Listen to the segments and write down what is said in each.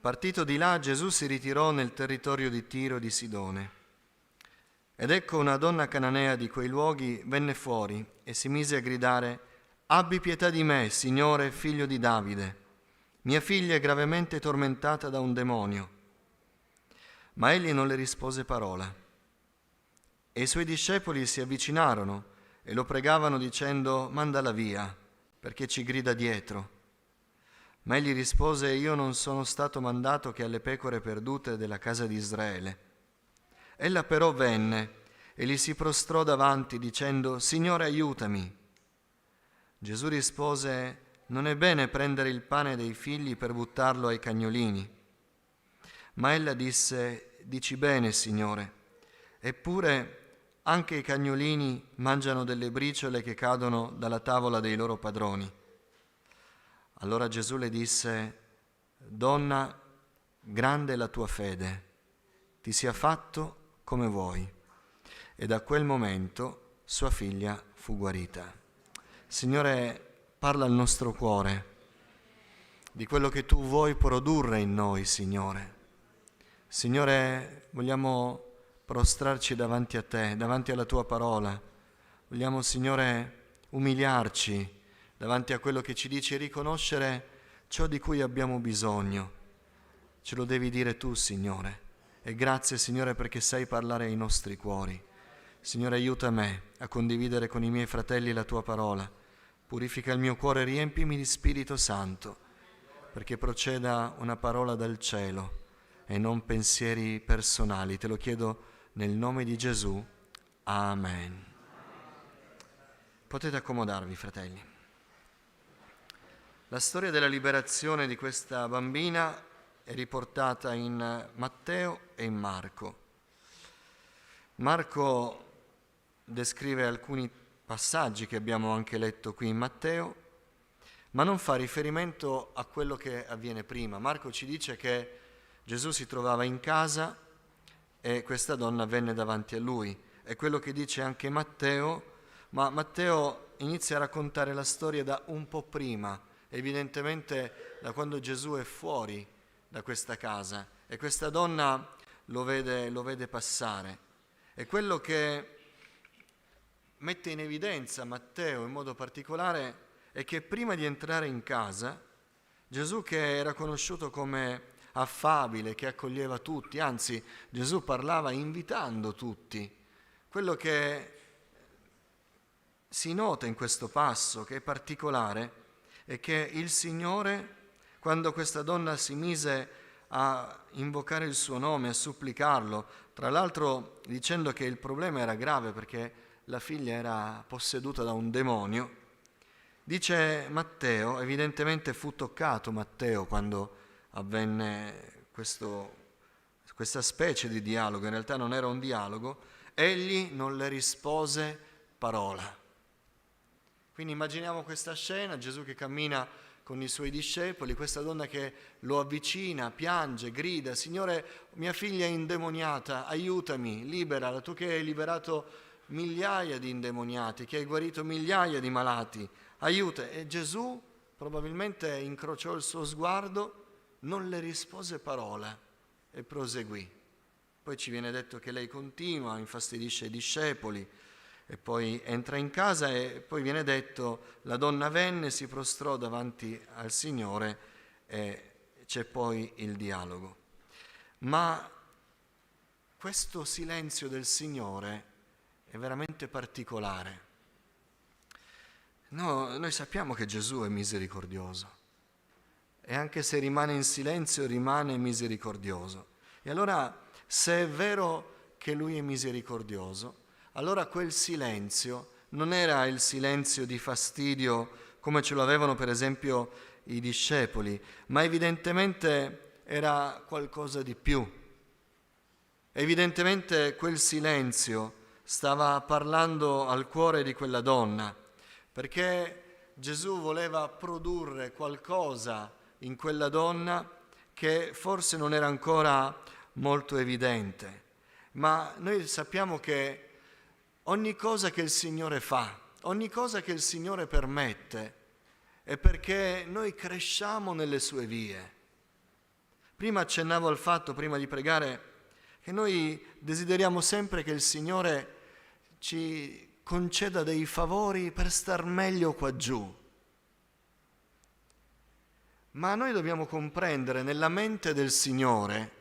Partito di là, Gesù si ritirò nel territorio di Tiro e di Sidone. Ed ecco una donna cananea di quei luoghi venne fuori e si mise a gridare: «Abbi pietà di me, Signore, figlio di Davide. Mia figlia è gravemente tormentata da un demonio». Ma egli non le rispose parola. E i suoi discepoli si avvicinarono e lo pregavano dicendo: «Mandala via, perché ci grida dietro». Ma egli rispose: «Io non sono stato mandato che alle pecore perdute della casa di Israele». Ella però venne e gli si prostrò davanti dicendo: «Signore, aiutami». Gesù rispose: «Non è bene prendere il pane dei figli per buttarlo ai cagnolini». Ma ella disse: «Dici bene, Signore, eppure anche i cagnolini mangiano delle briciole che cadono dalla tavola dei loro padroni». Allora Gesù le disse: «Donna, grande è la tua fede, ti sia fatto come vuoi». E da quel momento sua figlia fu guarita. Signore, parla al nostro cuore di quello che tu vuoi produrre in noi, Signore. Signore, vogliamo prostrarci davanti a te, davanti alla tua parola. Vogliamo, Signore, umiliarci davanti a quello che ci dici e riconoscere ciò di cui abbiamo bisogno. Ce lo devi dire tu, Signore. E grazie, Signore, perché sai parlare ai nostri cuori. Signore, aiuta me a condividere con i miei fratelli la tua parola. Purifica il mio cuore, riempimi di Spirito Santo, perché proceda una parola dal cielo e non pensieri personali. Te lo chiedo nel nome di Gesù. Amen. Potete accomodarvi, fratelli. La storia della liberazione di questa bambina è riportata in Matteo e in Marco. Marco descrive alcuni passaggi che abbiamo anche letto qui in Matteo, ma non fa riferimento a quello che avviene prima. Marco ci dice che Gesù si trovava in casa e questa donna venne davanti a lui. È quello che dice anche Matteo, ma Matteo inizia a raccontare la storia da un po' prima, evidentemente da quando Gesù è fuori da questa casa e questa donna lo vede passare. E quello che mette in evidenza Matteo in modo particolare è che prima di entrare in casa, Gesù, che era conosciuto come affabile, che accoglieva tutti, anzi Gesù parlava invitando tutti, quello che si nota in questo passo, che è particolare, è che il Signore, quando questa donna si mise a invocare il suo nome, a supplicarlo, tra l'altro dicendo che il problema era grave perché la figlia era posseduta da un demonio, dice Matteo, evidentemente fu toccato Matteo quando avvenne questa specie di dialogo, in realtà non era un dialogo, egli non le rispose parola. Quindi immaginiamo questa scena, Gesù che cammina con i suoi discepoli, questa donna che lo avvicina, piange, grida: «Signore, mia figlia è indemoniata, aiutami, liberala, tu che hai liberato migliaia di indemoniati, che hai guarito migliaia di malati, aiuta». E Gesù probabilmente incrociò il suo sguardo, non le rispose parola e proseguì. Poi ci viene detto che lei continua, infastidisce i discepoli e poi entra in casa e poi viene detto: la donna venne, si prostrò davanti al Signore e c'è poi il dialogo. Ma questo silenzio del Signore è veramente particolare. No, noi sappiamo che Gesù è misericordioso e anche se rimane in silenzio rimane misericordioso. E allora, se è vero che Lui è misericordioso, allora quel silenzio non era il silenzio di fastidio come ce lo avevano per esempio i discepoli, ma evidentemente era qualcosa di più. Evidentemente quel silenzio stava parlando al cuore di quella donna, perché Gesù voleva produrre qualcosa in quella donna che forse non era ancora molto evidente. Ma noi sappiamo che ogni cosa che il Signore fa, ogni cosa che il Signore permette, è perché noi cresciamo nelle sue vie, Prima accennavo al fatto, prima di pregare, che noi desideriamo sempre che il Signore ci conceda dei favori per star meglio qua giù. Ma noi dobbiamo comprendere nella mente del Signore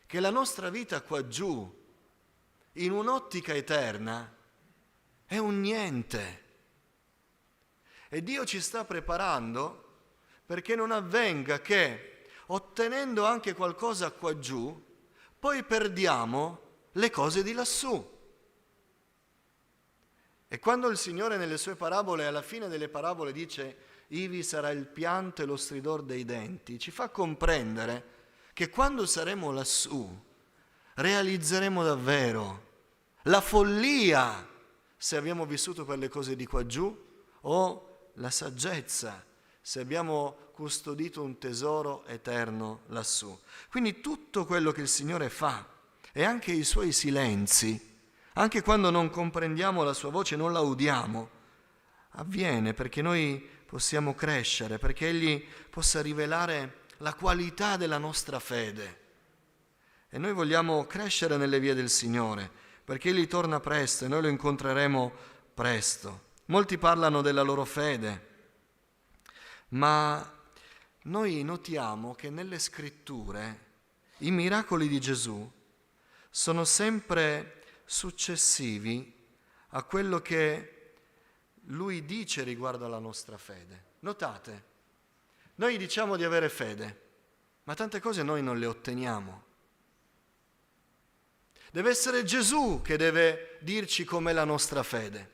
che la nostra vita qua giù, in un'ottica eterna, è un niente. E Dio ci sta preparando perché non avvenga che, ottenendo anche qualcosa qua giù, poi perdiamo le cose di lassù. E quando il Signore nelle sue parabole, alla fine delle parabole dice «Ivi sarà il pianto e lo stridor dei denti», ci fa comprendere che quando saremo lassù realizzeremo davvero la follia se abbiamo vissuto per le cose di qua giù o la saggezza se abbiamo custodito un tesoro eterno lassù. Quindi tutto quello che il Signore fa e anche i suoi silenzi, anche quando non comprendiamo la sua voce, non la udiamo, avviene perché noi possiamo crescere, perché Egli possa rivelare la qualità della nostra fede. E noi vogliamo crescere nelle vie del Signore, perché Egli torna presto e noi lo incontreremo presto. Molti parlano della loro fede, ma noi notiamo che nelle Scritture i miracoli di Gesù sono sempre successivi a quello che Lui dice riguardo alla nostra fede. Notate, noi diciamo di avere fede, ma tante cose noi non le otteniamo. Deve essere Gesù che deve dirci com'è la nostra fede.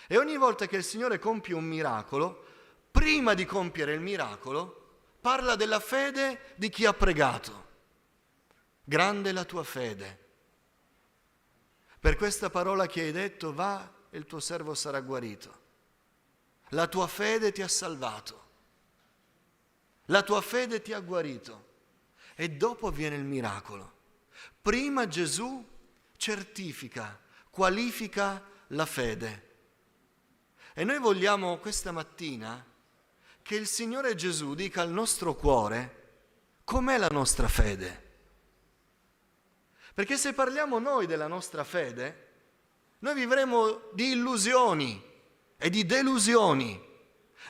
E ogni volta che il Signore compie un miracolo, prima di compiere il miracolo, parla della fede di chi ha pregato. Grande è la tua fede. Per questa parola che hai detto, va e il tuo servo sarà guarito. La tua fede ti ha salvato. La tua fede ti ha guarito. E dopo avviene il miracolo. Prima Gesù certifica, qualifica la fede. E noi vogliamo questa mattina che il Signore Gesù dica al nostro cuore com'è la nostra fede. Perché se parliamo noi della nostra fede, noi vivremo di illusioni e di delusioni.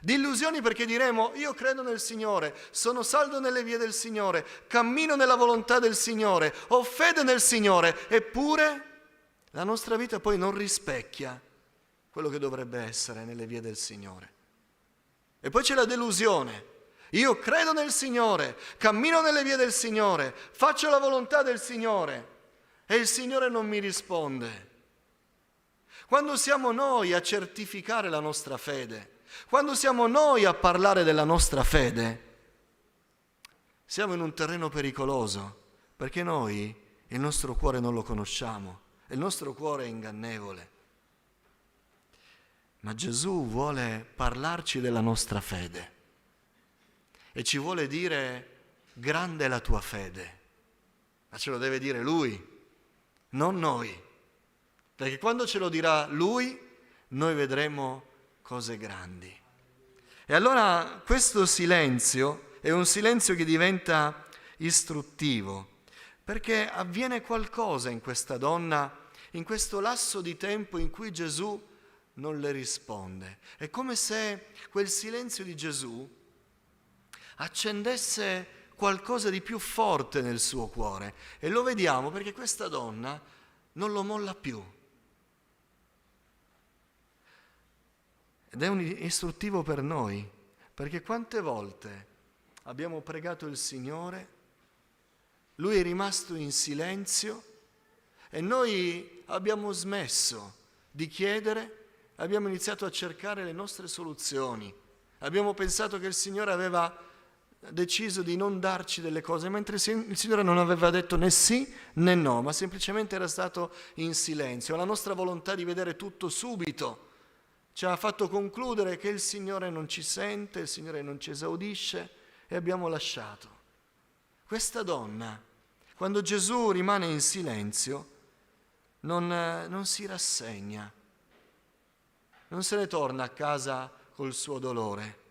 Di illusioni perché diremo io credo nel Signore, sono saldo nelle vie del Signore, cammino nella volontà del Signore, ho fede nel Signore, eppure la nostra vita poi non rispecchia quello che dovrebbe essere nelle vie del Signore. E poi c'è la delusione. Io credo nel Signore, cammino nelle vie del Signore, faccio la volontà del Signore e il Signore non mi risponde. Quando siamo noi a certificare la nostra fede, quando siamo noi a parlare della nostra fede, siamo in un terreno pericoloso, perché noi il nostro cuore non lo conosciamo, il nostro cuore è ingannevole. Ma Gesù vuole parlarci della nostra fede e ci vuole dire grande è la tua fede, ma ce lo deve dire Lui, non noi, perché quando ce lo dirà Lui noi vedremo cose grandi. E allora questo silenzio è un silenzio che diventa istruttivo, perché avviene qualcosa in questa donna, in questo lasso di tempo in cui Gesù non le risponde. È come se quel silenzio di Gesù accendesse qualcosa di più forte nel suo cuore. E lo vediamo perché questa donna non lo molla più. Ed è un istruttivo per noi, perché quante volte abbiamo pregato il Signore, Lui è rimasto in silenzio e noi abbiamo smesso di chiedere, abbiamo iniziato a cercare le nostre soluzioni, abbiamo pensato che il Signore aveva deciso di non darci delle cose, mentre il Signore non aveva detto né sì né no, ma semplicemente era stato in silenzio. La nostra volontà di vedere tutto subito ci ha fatto concludere che il Signore non ci sente, il Signore non ci esaudisce e abbiamo lasciato. Questa donna, quando Gesù rimane in silenzio, non si rassegna, non se ne torna a casa col suo dolore.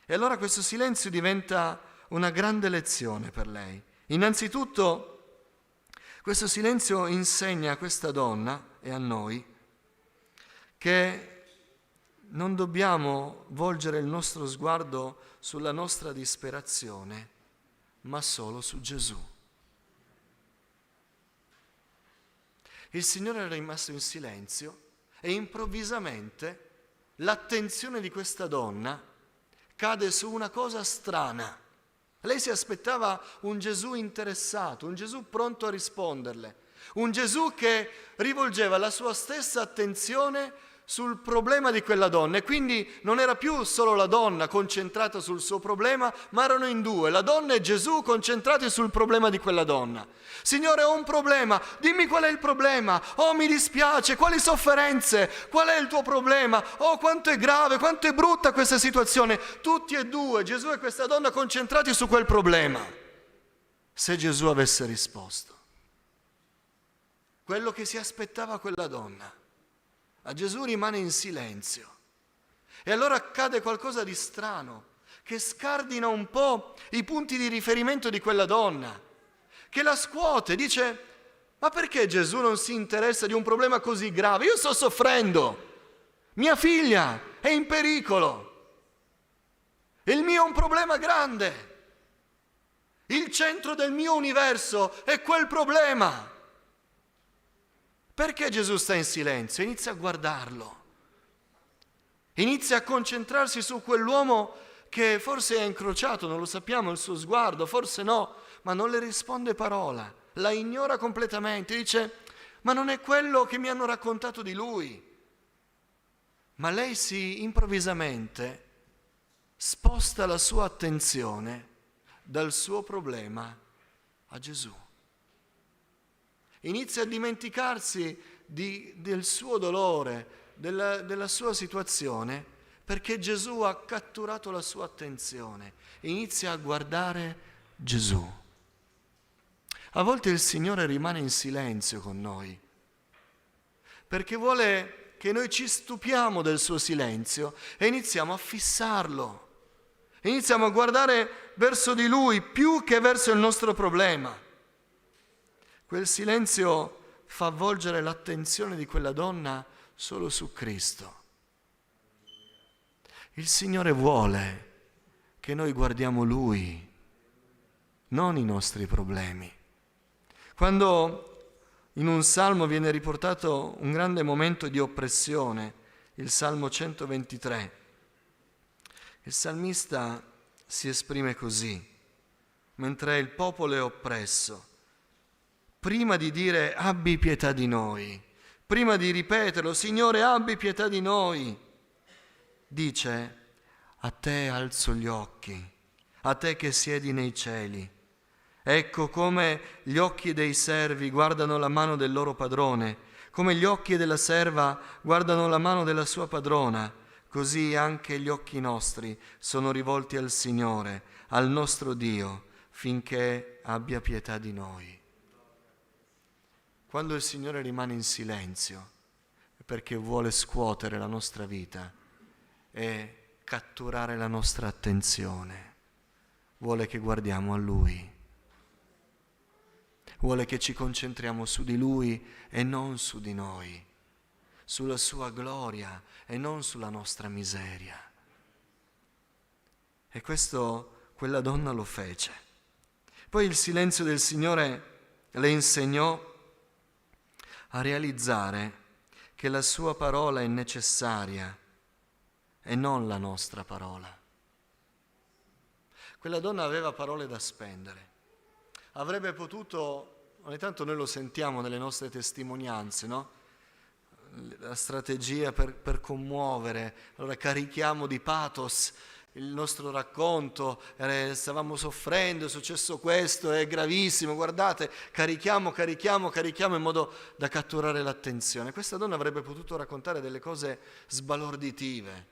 E allora questo silenzio diventa una grande lezione per lei. Innanzitutto, questo silenzio insegna a questa donna e a noi che non dobbiamo volgere il nostro sguardo sulla nostra disperazione, ma solo su Gesù. Il Signore era rimasto in silenzio e improvvisamente l'attenzione di questa donna cade su una cosa strana. Lei si aspettava un Gesù interessato, un Gesù pronto a risponderle, un Gesù che rivolgeva la sua stessa attenzione sul problema di quella donna, e quindi non era più solo la donna concentrata sul suo problema, ma erano in due, la donna e Gesù concentrati sul problema di quella donna. Signore, ho un problema, dimmi qual è il problema, oh mi dispiace, quali sofferenze, qual è il tuo problema, oh quanto è grave, quanto è brutta questa situazione. Tutti e due, Gesù e questa donna, concentrati su quel problema. Se Gesù avesse risposto quello che si aspettava quella donna, a Gesù rimane in silenzio. E allora accade qualcosa di strano, che scardina un po' i punti di riferimento di quella donna, che la scuote, dice: ma perché Gesù non si interessa di un problema così grave? Io sto soffrendo, mia figlia è in pericolo, il mio è un problema grande, il centro del mio universo è quel problema. Perché Gesù sta in silenzio? Inizia a guardarlo, inizia a concentrarsi su quell'uomo che forse è incrociato, non lo sappiamo, il suo sguardo, forse no, ma non le risponde parola, la ignora completamente, dice: ma non è quello che mi hanno raccontato di lui. Ma lei improvvisamente sposta la sua attenzione dal suo problema a Gesù. Inizia a dimenticarsi del suo dolore, della sua situazione, perché Gesù ha catturato la sua attenzione. Inizia a guardare Gesù. A volte il Signore rimane in silenzio con noi, perché vuole che noi ci stupiamo del suo silenzio e iniziamo a fissarlo. Iniziamo a guardare verso di Lui più che verso il nostro problema. Quel silenzio fa volgere l'attenzione di quella donna solo su Cristo. Il Signore vuole che noi guardiamo Lui, non i nostri problemi. Quando in un salmo viene riportato un grande momento di oppressione, il Salmo 123, il salmista si esprime così: mentre il popolo è oppresso, prima di dire abbi pietà di noi, prima di ripeterlo, Signore abbi pietà di noi, dice: a te alzo gli occhi, a te che siedi nei cieli. Ecco come gli occhi dei servi guardano la mano del loro padrone, come gli occhi della serva guardano la mano della sua padrona, così anche gli occhi nostri sono rivolti al Signore, al nostro Dio, finché abbia pietà di noi. Quando il Signore rimane in silenzio è perché vuole scuotere la nostra vita e catturare la nostra attenzione. Vuole che guardiamo a Lui. Vuole che ci concentriamo su di Lui e non su di noi, sulla Sua gloria e non sulla nostra miseria. E questo quella donna lo fece. Poi il silenzio del Signore le insegnò a realizzare che la sua parola è necessaria e non la nostra parola. Quella donna aveva parole da spendere. Avrebbe potuto, ogni tanto noi lo sentiamo nelle nostre testimonianze, no? La strategia per commuovere, allora carichiamo di pathos il nostro racconto, stavamo soffrendo, è successo questo, è gravissimo, guardate, carichiamo in modo da catturare l'attenzione. Questa donna avrebbe potuto raccontare delle cose sbalorditive.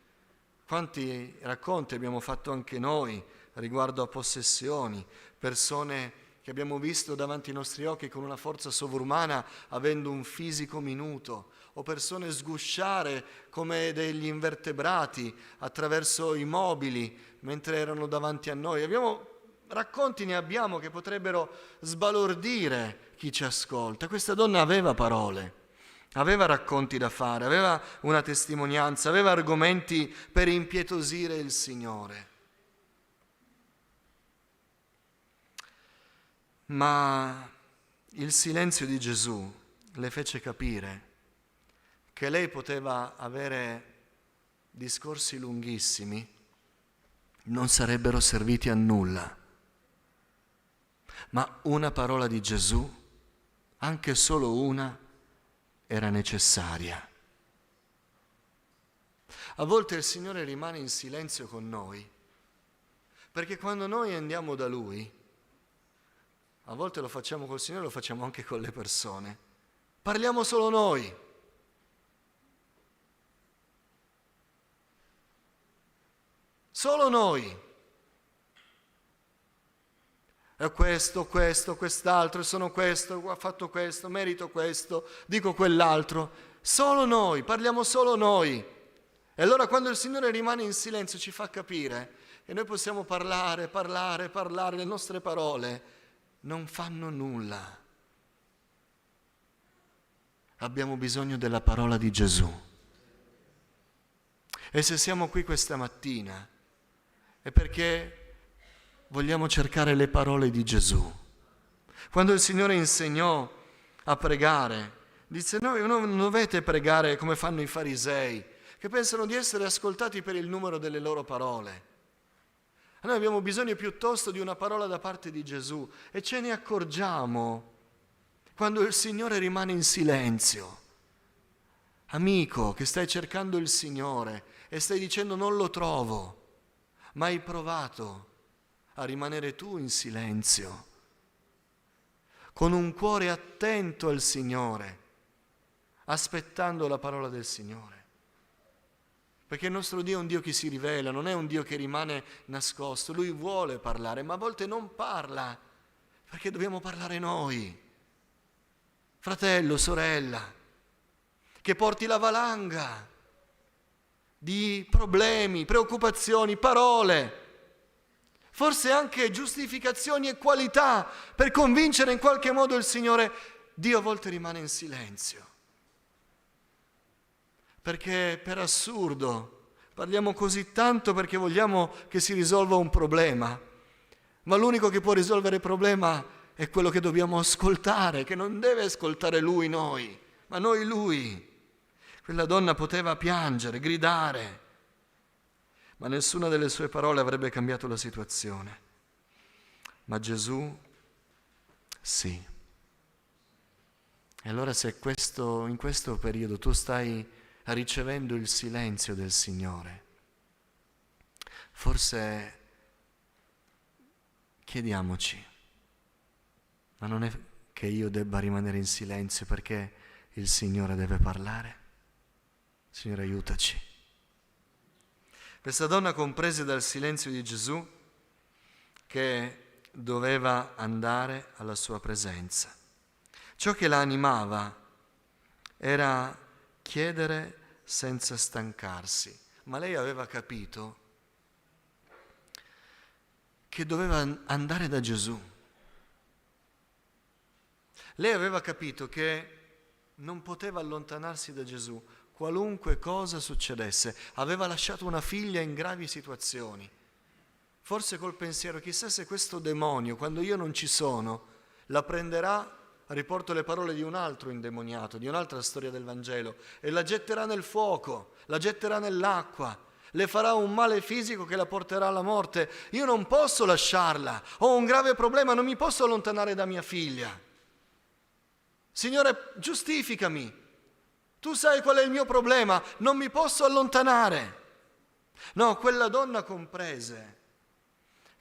Quanti racconti abbiamo fatto anche noi riguardo a possessioni, persone che abbiamo visto davanti ai nostri occhi con una forza sovrumana avendo un fisico minuto, o persone sgusciare come degli invertebrati attraverso i mobili mentre erano davanti a noi. Abbiamo racconti ne abbiamo che potrebbero sbalordire chi ci ascolta. Questa donna aveva parole, aveva racconti da fare, aveva una testimonianza, aveva argomenti per impietosire il Signore. Ma il silenzio di Gesù le fece capire che lei poteva avere discorsi lunghissimi, non sarebbero serviti a nulla. Ma una parola di Gesù, anche solo una, era necessaria. A volte il Signore rimane in silenzio con noi, perché quando noi andiamo da Lui, a volte lo facciamo col Signore, lo facciamo anche con le persone, parliamo solo noi. Solo noi. È questo, quest'altro, sono questo, ho fatto questo, merito questo, dico quell'altro. Solo noi, parliamo solo noi. E allora quando il Signore rimane in silenzio ci fa capire che noi possiamo parlare, le nostre parole non fanno nulla. Abbiamo bisogno della parola di Gesù. E se siamo qui questa mattina è perché vogliamo cercare le parole di Gesù. Quando il Signore insegnò a pregare, disse: no, non dovete pregare come fanno i farisei, che pensano di essere ascoltati per il numero delle loro parole. Noi abbiamo bisogno piuttosto di una parola da parte di Gesù e ce ne accorgiamo quando il Signore rimane in silenzio. Amico che stai cercando il Signore e stai dicendo non lo trovo, ma hai provato a rimanere tu in silenzio, con un cuore attento al Signore, aspettando la parola del Signore. Perché il nostro Dio è un Dio che si rivela, non è un Dio che rimane nascosto. Lui vuole parlare, ma a volte non parla, perché dobbiamo parlare noi. Fratello, sorella, che porti la valanga di problemi, preoccupazioni, parole, forse anche giustificazioni e qualità per convincere in qualche modo il Signore. Dio a volte rimane in silenzio, perché per assurdo parliamo così tanto perché vogliamo che si risolva un problema, ma l'unico che può risolvere il problema è quello che dobbiamo ascoltare, che non deve ascoltare Lui noi, ma noi Lui. Quella donna poteva piangere, gridare, ma nessuna delle sue parole avrebbe cambiato la situazione. Ma Gesù sì. E allora se in questo periodo tu stai ricevendo il silenzio del Signore, forse chiediamoci, ma non è che io debba rimanere in silenzio perché il Signore deve parlare? Signore, aiutaci. Questa donna comprese dal silenzio di Gesù che doveva andare alla sua presenza. Ciò che la animava era chiedere senza stancarsi, ma lei aveva capito che doveva andare da Gesù. Lei aveva capito che non poteva allontanarsi da Gesù, qualunque cosa succedesse. Aveva lasciato una figlia in gravi situazioni, forse col pensiero: chissà se questo demonio, quando io non ci sono, la prenderà. Riporto le parole di un altro indemoniato, di un'altra storia del Vangelo, e la getterà nel fuoco, la getterà nell'acqua, le farà un male fisico che la porterà alla morte. Io non posso lasciarla, ho un grave problema, non mi posso allontanare da mia figlia. Signore, giustificami, tu sai qual è il mio problema, non mi posso allontanare. No, quella donna comprese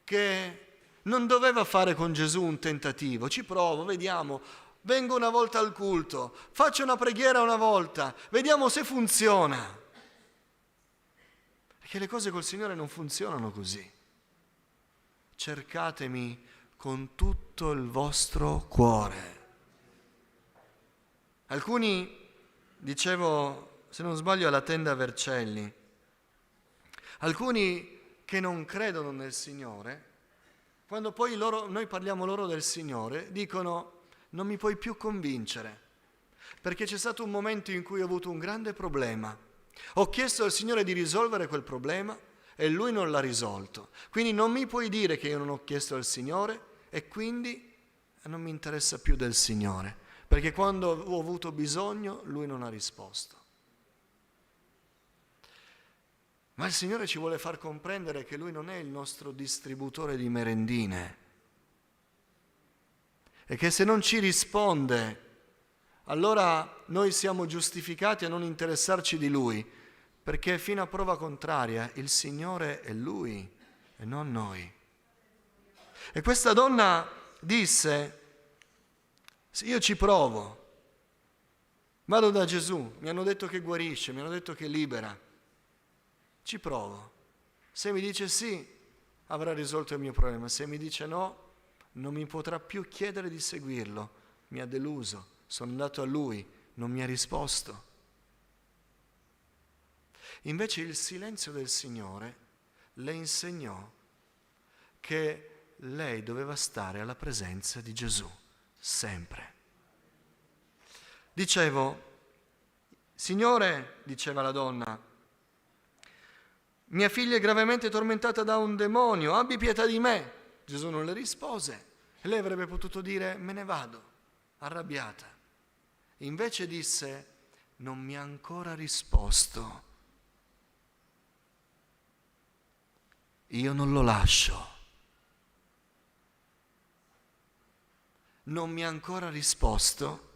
che non doveva fare con Gesù un tentativo. Ci provo, vediamo, vengo una volta al culto, faccio una preghiera una volta, vediamo se funziona. Perché le cose col Signore non funzionano così. Cercatemi con tutto il vostro cuore. Alcuni, dicevo, se non sbaglio alla tenda Vercelli, alcuni che non credono nel Signore quando poi noi parliamo loro del Signore, dicono: non mi puoi più convincere, perché c'è stato un momento in cui ho avuto un grande problema. Ho chiesto al Signore di risolvere quel problema e Lui non l'ha risolto. Quindi non mi puoi dire che io non ho chiesto al Signore e quindi non mi interessa più del Signore, perché quando ho avuto bisogno Lui non ha risposto. Ma il Signore ci vuole far comprendere che Lui non è il nostro distributore di merendine e che se non ci risponde, allora noi siamo giustificati a non interessarci di Lui, perché fino a prova contraria il Signore è Lui e non noi. E questa donna disse: io ci provo, vado da Gesù, mi hanno detto che guarisce, mi hanno detto che libera, ci provo. Se mi dice sì, avrà risolto il mio problema. Se mi dice no, non mi potrà più chiedere di seguirlo. Mi ha deluso, sono andato a lui, non mi ha risposto. Invece il silenzio del Signore le insegnò che lei doveva stare alla presenza di Gesù, sempre. Dicevo: Signore, diceva la donna, mia figlia è gravemente tormentata da un demonio, abbi pietà di me. Gesù non le rispose e lei avrebbe potuto dire: me ne vado, arrabbiata. Invece disse: non mi ha ancora risposto, io non lo lascio. Non mi ha ancora risposto,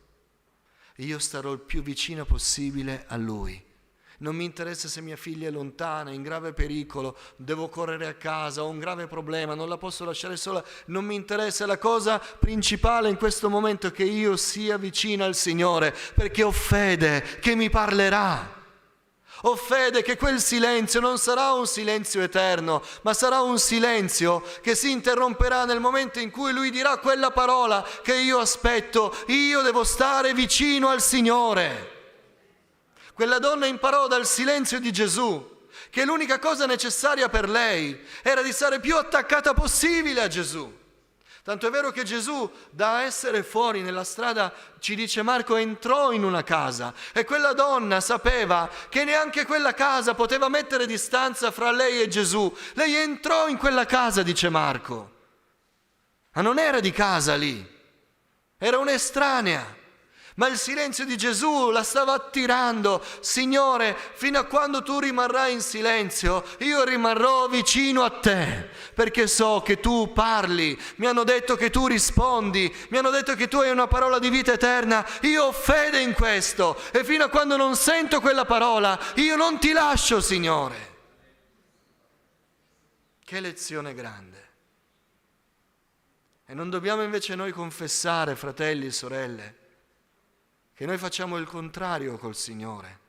io starò il più vicino possibile a lui. Non mi interessa se mia figlia è lontana, in grave pericolo, devo correre a casa, ho un grave problema, non la posso lasciare sola, non mi interessa. La cosa principale in questo momento è che io sia vicino al Signore, perché ho fede che mi parlerà. Ho fede che quel silenzio non sarà un silenzio eterno, ma sarà un silenzio che si interromperà nel momento in cui Lui dirà quella parola che io aspetto: io devo stare vicino al Signore. Quella donna imparò dal silenzio di Gesù che l'unica cosa necessaria per lei era di stare più attaccata possibile a Gesù. Tanto è vero che Gesù, da essere fuori nella strada, ci dice Marco, entrò in una casa e quella donna sapeva che neanche quella casa poteva mettere distanza fra lei e Gesù. Lei entrò in quella casa, dice Marco, ma non era di casa lì, era un'estranea. Ma il silenzio di Gesù la stava attirando. Signore, fino a quando tu rimarrai in silenzio, io rimarrò vicino a te, perché so che tu parli, mi hanno detto che tu rispondi, mi hanno detto che tu hai una parola di vita eterna, io ho fede in questo e fino a quando non sento quella parola, io non ti lascio, Signore. Che lezione grande. E non dobbiamo invece noi confessare, fratelli e sorelle, che noi facciamo il contrario col Signore.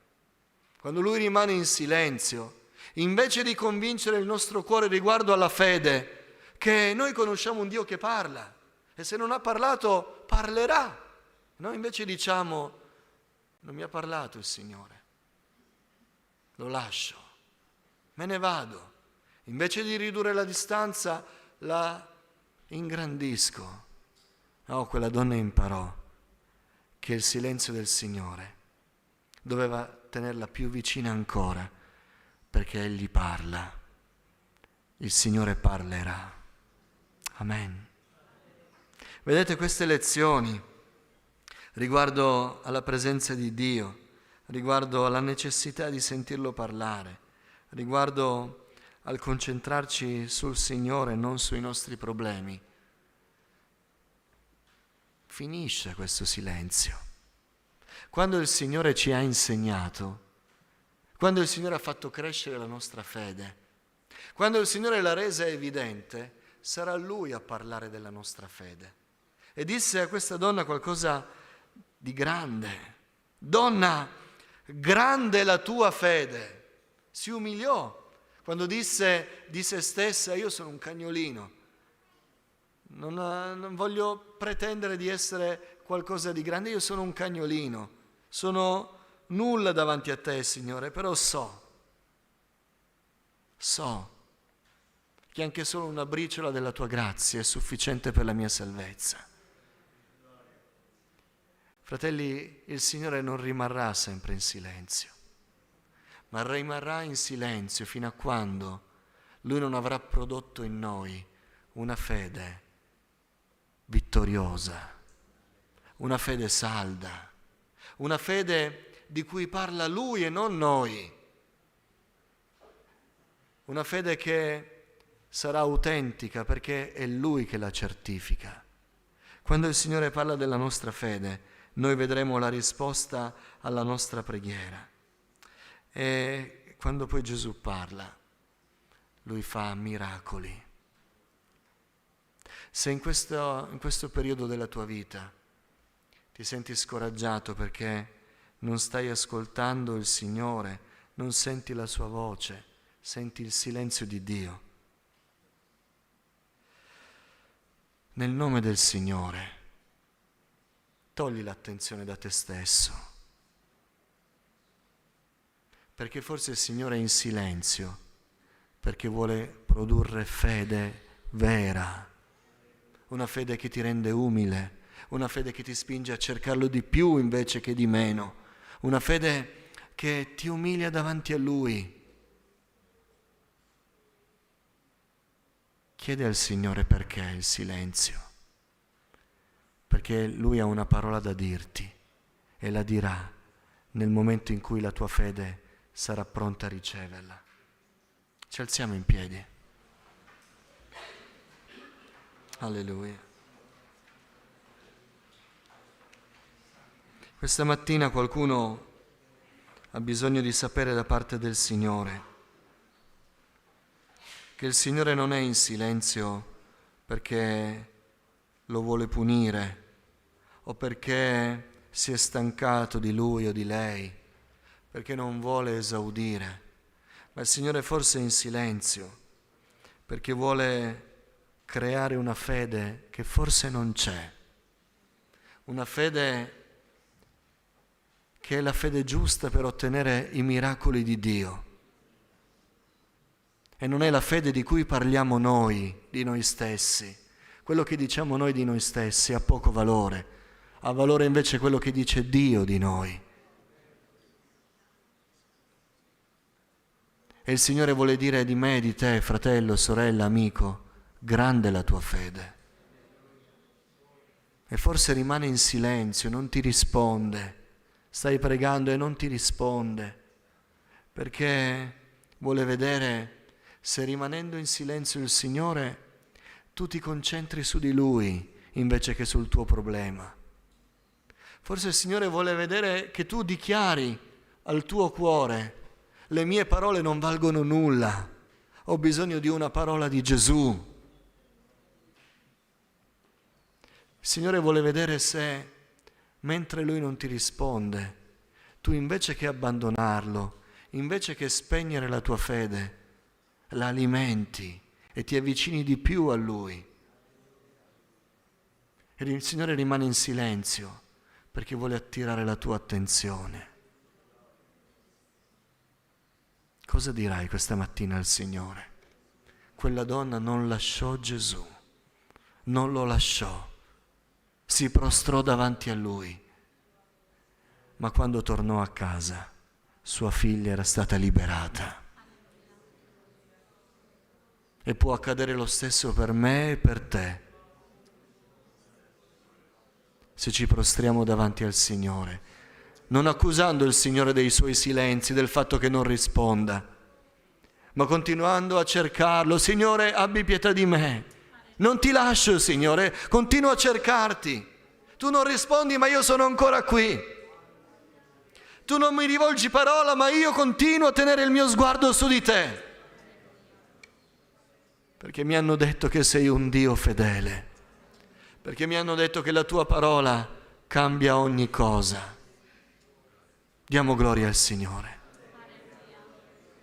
Quando Lui rimane in silenzio, invece di convincere il nostro cuore riguardo alla fede, che noi conosciamo un Dio che parla, e se non ha parlato, parlerà. Noi invece diciamo: non mi ha parlato il Signore, lo lascio, me ne vado. Invece di ridurre la distanza, la ingrandisco. No, quella donna imparò che il silenzio del Signore doveva tenerla più vicina ancora, perché Egli parla, il Signore parlerà. Amen. Vedete, queste lezioni riguardo alla presenza di Dio, riguardo alla necessità di sentirlo parlare, riguardo al concentrarci sul Signore e non sui nostri problemi, finisce questo silenzio. Quando il Signore ci ha insegnato, quando il Signore ha fatto crescere la nostra fede, quando il Signore l'ha resa evidente, sarà Lui a parlare della nostra fede. E disse a questa donna qualcosa di grande: donna, grande è la tua fede. Si umiliò quando disse di se stessa: io sono un cagnolino. Non voglio pretendere di essere qualcosa di grande, io sono un cagnolino, sono nulla davanti a te, Signore, però so che anche solo una briciola della tua grazia è sufficiente per la mia salvezza. Fratelli, il Signore non rimarrà sempre in silenzio, ma rimarrà in silenzio fino a quando Lui non avrà prodotto in noi una fede vittoriosa, una fede salda, una fede di cui parla Lui e non noi, una fede che sarà autentica perché è Lui che la certifica. Quando il Signore parla della nostra fede, noi vedremo la risposta alla nostra preghiera. E quando poi Gesù parla, Lui fa miracoli. Se in questo periodo della tua vita ti senti scoraggiato perché non stai ascoltando il Signore, non senti la sua voce, senti il silenzio di Dio, nel nome del Signore, togli l'attenzione da te stesso, perché forse il Signore è in silenzio, perché vuole produrre fede vera, una fede che ti rende umile, una fede che ti spinge a cercarlo di più invece che di meno, una fede che ti umilia davanti a Lui. Chiede al Signore perché il silenzio, perché Lui ha una parola da dirti e la dirà nel momento in cui la tua fede sarà pronta a riceverla. Ci alziamo in piedi. Alleluia. Questa mattina qualcuno ha bisogno di sapere da parte del Signore che il Signore non è in silenzio perché lo vuole punire o perché si è stancato di lui o di lei, perché non vuole esaudire, ma il Signore forse è in silenzio perché vuole creare una fede che forse non c'è, una fede che è la fede giusta per ottenere i miracoli di Dio. E non è la fede di cui parliamo noi, di noi stessi. Quello che diciamo noi di noi stessi ha poco valore, ha valore invece quello che dice Dio di noi. E il Signore vuole dire di me, di te, fratello, sorella, amico, grande la tua fede. E forse rimane in silenzio, non ti risponde. Stai pregando e non ti risponde, perché vuole vedere se rimanendo in silenzio il Signore tu ti concentri su di Lui invece che sul tuo problema. Forse il Signore vuole vedere che tu dichiari al tuo cuore: le mie parole non valgono nulla, ho bisogno di una parola di Gesù. Il Signore vuole vedere se, mentre Lui non ti risponde, tu invece che abbandonarlo, invece che spegnere la tua fede, la alimenti e ti avvicini di più a Lui. E il Signore rimane in silenzio perché vuole attirare la tua attenzione. Cosa dirai questa mattina al Signore? Quella donna non lasciò Gesù, non lo lasciò, si prostrò davanti a Lui, ma quando tornò a casa, sua figlia era stata liberata. E può accadere lo stesso per me e per te, se ci prostriamo davanti al Signore, non accusando il Signore dei suoi silenzi, del fatto che non risponda, ma continuando a cercarlo. Signore, abbi pietà di me, non ti lascio, Signore, continuo a cercarti. Tu non rispondi, ma io sono ancora qui. Tu non mi rivolgi parola, ma io continuo a tenere il mio sguardo su di te. Perché mi hanno detto che sei un Dio fedele, perché mi hanno detto che la tua parola cambia ogni cosa. Diamo gloria al Signore.